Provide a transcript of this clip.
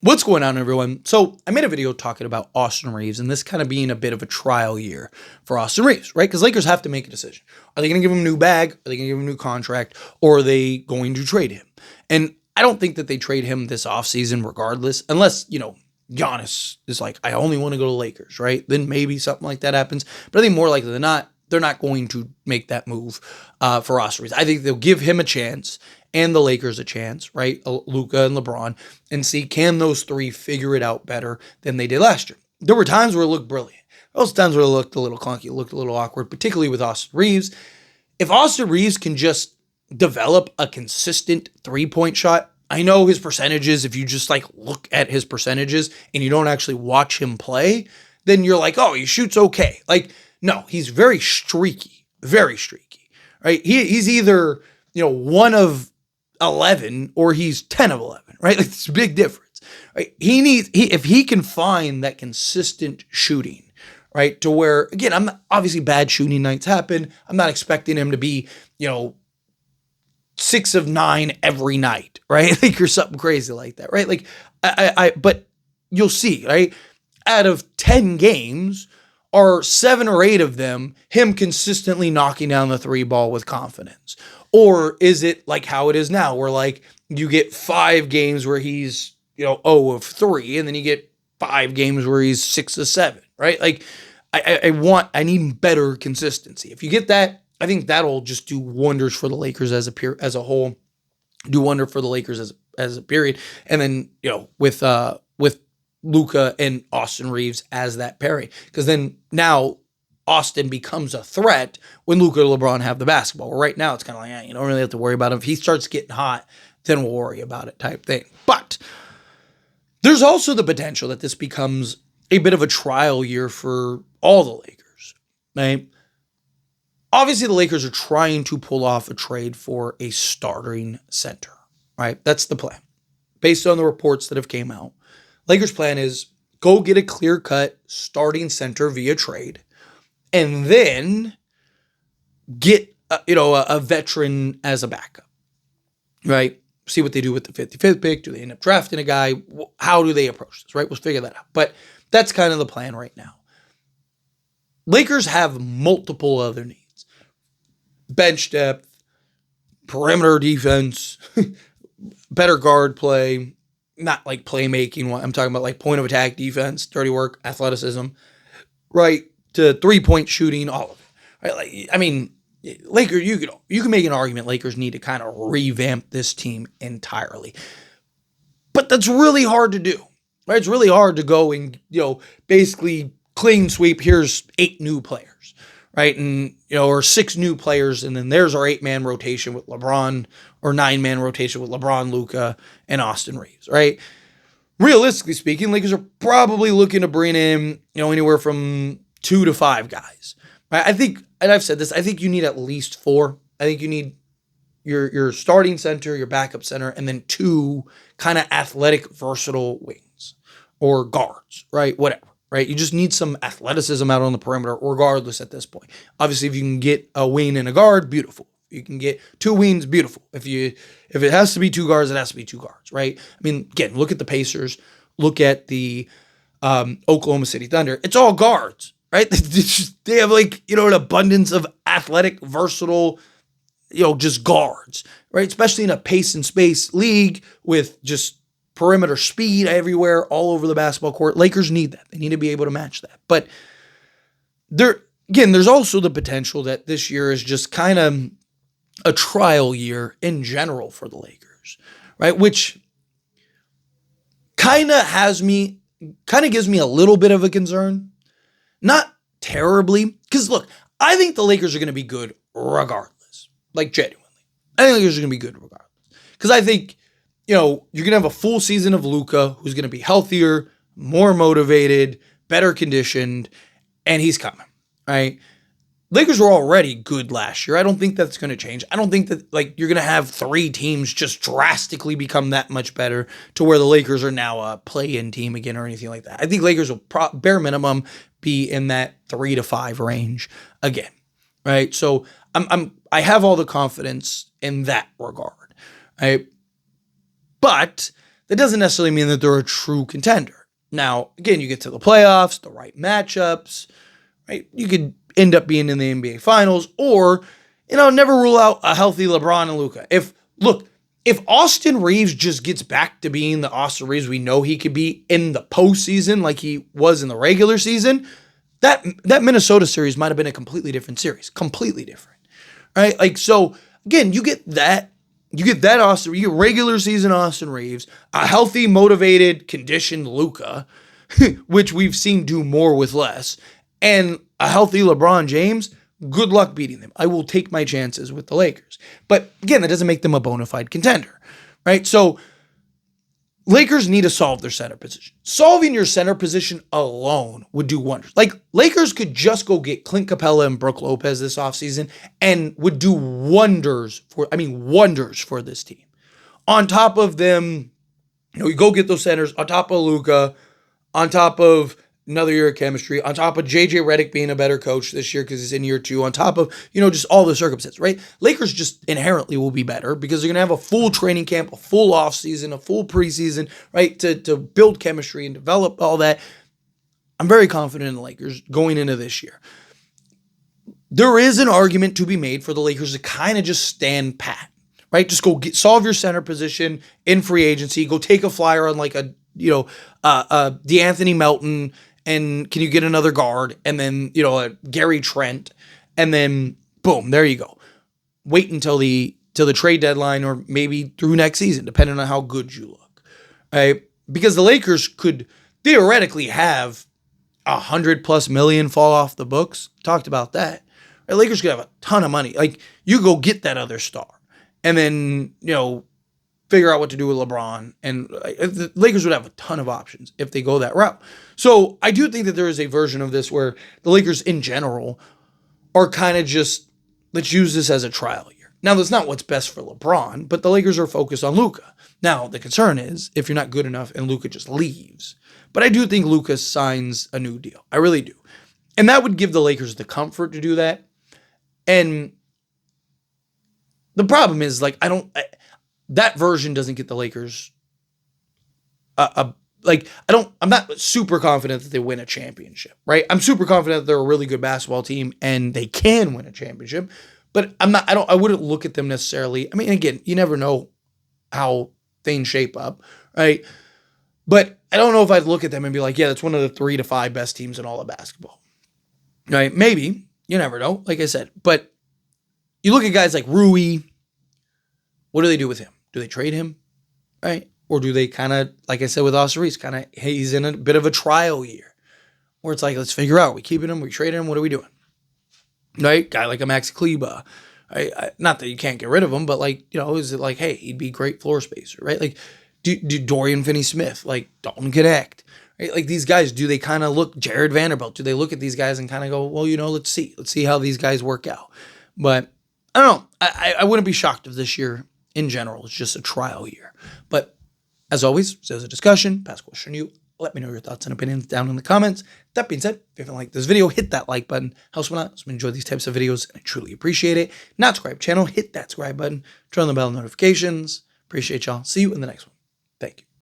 What's going on, everyone? So I made a video talking about Austin Reeves and this kind of being a bit of a trial year for Austin Reeves, right? Because Lakers have to make a decision. Are they going to give him a new bag? Are they going to give him a new contract? Or are they going to trade him? And I don't think that they trade him this offseason regardless, unless, Giannis is like, I only want to go to Lakers, right? Then maybe something like that happens. But I think more likely than not, they're not going to make that move for Austin Reeves. I think they'll give him a chance and the Lakers a chance, right? Luka and LeBron, and see, can those three figure it out better than they did last year? There were times where it looked brilliant. Those times where it looked a little clunky, it looked a little awkward, particularly with Austin Reeves. If Austin Reeves can just develop a consistent three-point shot, I know his percentages, if you just look at his percentages and you don't actually watch him play, then you're like, oh, he shoots okay. No, he's very streaky, right? He's either, one of 11 or he's 10 of 11, right? It's a big difference, right? If he can find that consistent shooting, right? To where, again, obviously bad shooting nights happen. I'm not expecting him to be, 6 of 9 every night, right? Or something crazy like that, right? But you'll see, right? Out of 10 games, are 7 or 8 of them him consistently knocking down the three ball with confidence? Or is it like how it is now, where you get 5 games where he's, 0 of 3, and then you get 5 games where he's 6 of 7, right? I need better consistency. If you get that, I think that'll just do wonders for the Lakers as a whole, do wonder for the Lakers as a period. And then, with Luka and Austin Reeves as that pairing, because then now Austin becomes a threat when Luka and LeBron have the basketball. Right now, it's kind of like, you don't really have to worry about him. If he starts getting hot, then we'll worry about it type thing. But there's also the potential that this becomes a bit of a trial year for all the Lakers, right? Obviously, the Lakers are trying to pull off a trade for a starting center, right? That's the plan. Based on the reports that have came out, Lakers' plan is go get a clear-cut starting center via trade, and then get a veteran as a backup, right? See what they do with the 55th pick. Do they end up drafting a guy? How do they approach this, right? We'll figure that out. But that's kind of the plan right now. Lakers have multiple other needs. Bench depth, perimeter defense, better guard play, not playmaking. I'm talking about point of attack defense, dirty work, athleticism, right? To 3-point shooting, all of it, right? Lakers, you can make an argument Lakers need to kind of revamp this team entirely. But that's really hard to do, right? It's really hard to go and, basically clean sweep, here's 8 new players, right? And, or 6 new players, and then there's our 8-man rotation with LeBron, or 9-man rotation with LeBron, Luka, and Austin Reeves, right? Realistically speaking, Lakers are probably looking to bring in, anywhere from 2 to 5 guys, right? I think, and I've said this, I think you need at least 4. I think you need your starting center, your backup center, and then 2 kind of athletic, versatile wings or guards, right? Whatever. Right, you just need some athleticism out on the perimeter, regardless at this point. Obviously, if you can get a wing and a guard, beautiful. You can get 2 wings, beautiful. If it has to be 2 guards, it has to be 2 guards, right? Again, look at the Pacers, look at the Oklahoma City Thunder. It's all guards, right? They have an abundance of athletic, versatile, just guards, right? Especially in a pace and space league with just perimeter speed everywhere, all over the basketball court. Lakers need that. They need to be able to match that. But there's also the potential that this year is just kind of a trial year in general for the Lakers, right? Which kind of gives me a little bit of a concern. Not terribly, because look, I think the Lakers are going to be good regardless. Genuinely. I think the Lakers are going to be good regardless. Because I think, you're going to have a full season of Luka, who's going to be healthier, more motivated, better conditioned, and he's coming, right? Lakers were already good last year. I don't think that's going to change. I don't think that you're going to have 3 teams just drastically become that much better to where the Lakers are now a play-in team again or anything like that. I think Lakers will bare minimum be in that 3 to 5 range again, right? So I have all the confidence in that regard, right? But that doesn't necessarily mean that they're a true contender. Now, again, you get to the playoffs, the right matchups, right? You could end up being in the NBA Finals, or, never rule out a healthy LeBron and Luka. If Austin Reeves just gets back to being the Austin Reeves we know he could be in the postseason like he was in the regular season, that Minnesota series might have been a completely different series. Completely different. Right? Like, so, again, you get that Austin, you get regular season Austin Reeves, a healthy, motivated, conditioned Luka, which we've seen do more with less, and a healthy LeBron James. Good luck beating them. I will take my chances with the Lakers. But again, that doesn't make them a bona fide contender, right? So Lakers need to solve their center position. Solving your center position alone would do wonders. Like, Lakers could just go get Clint Capella and Brook Lopez this offseason and would do wonders for this team. On top of them, you go get those centers, on top of Luka, on top of another year of chemistry, on top of JJ Redick being a better coach this year because he's in year 2, on top of, just all the circumstances, right? Lakers just inherently will be better because they're going to have a full training camp, a full offseason, a full preseason, right? To build chemistry and develop all that. I'm very confident in the Lakers going into this year. There is an argument to be made for the Lakers to kind of just stand pat, right? Just go solve your center position in free agency, go take a flyer on like a DeAnthony Melton, and can you get another guard? And then, a Gary Trent. And then, boom, there you go. Wait until the trade deadline or maybe through next season, depending on how good you look. Right? Because the Lakers could theoretically have $100+ million fall off the books. Talked about that. The Lakers could have a ton of money. Like, you go get that other star. And then, figure out what to do with LeBron. And the Lakers would have a ton of options if they go that route. So I do think that there is a version of this where the Lakers in general are kind of just, let's use this as a trial year. Now, that's not what's best for LeBron, but the Lakers are focused on Luka. Now, the concern is if you're not good enough and Luka just leaves. But I do think Luka signs a new deal. I really do. And that would give the Lakers the comfort to do that. And the problem is, that version doesn't get the Lakers I'm not super confident that they win a championship, right? I'm super confident that they're a really good basketball team and they can win a championship, but I wouldn't look at them necessarily. I mean, again, you never know how things shape up, right? But I don't know if I'd look at them and be like, yeah, that's one of the 3 to 5 best teams in all of basketball, right? Maybe, you never know, like I said, but you look at guys like Rui, what do they do with him? Do they trade him, right? Or do they kind of, like I said with Austin Reeves, he's in a bit of a trial year where it's like, let's figure out, we keeping him, we trading him, what are we doing? Right? Guy like a Max Kleba. Right? Not that you can't get rid of him, but is it like, hey, he'd be great floor spacer, right? Like, do Dorian Finney-Smith, Dalton Connect, right? Like, these guys, do they kind of look, Jared Vanderbilt, do they look at these guys and kind of go, well, let's see how these guys work out. But I don't know. I wouldn't be shocked if this year in general is just a trial year. But as always, there's a discussion, pass question to you. Let me know your thoughts and opinions down in the comments. That being said, if you haven't liked this video, hit that like button. Helps me out. Helps me enjoy these types of videos, and I truly appreciate it. Not subscribe channel, hit that subscribe button. Turn on the bell notifications. Appreciate y'all. See you in the next one.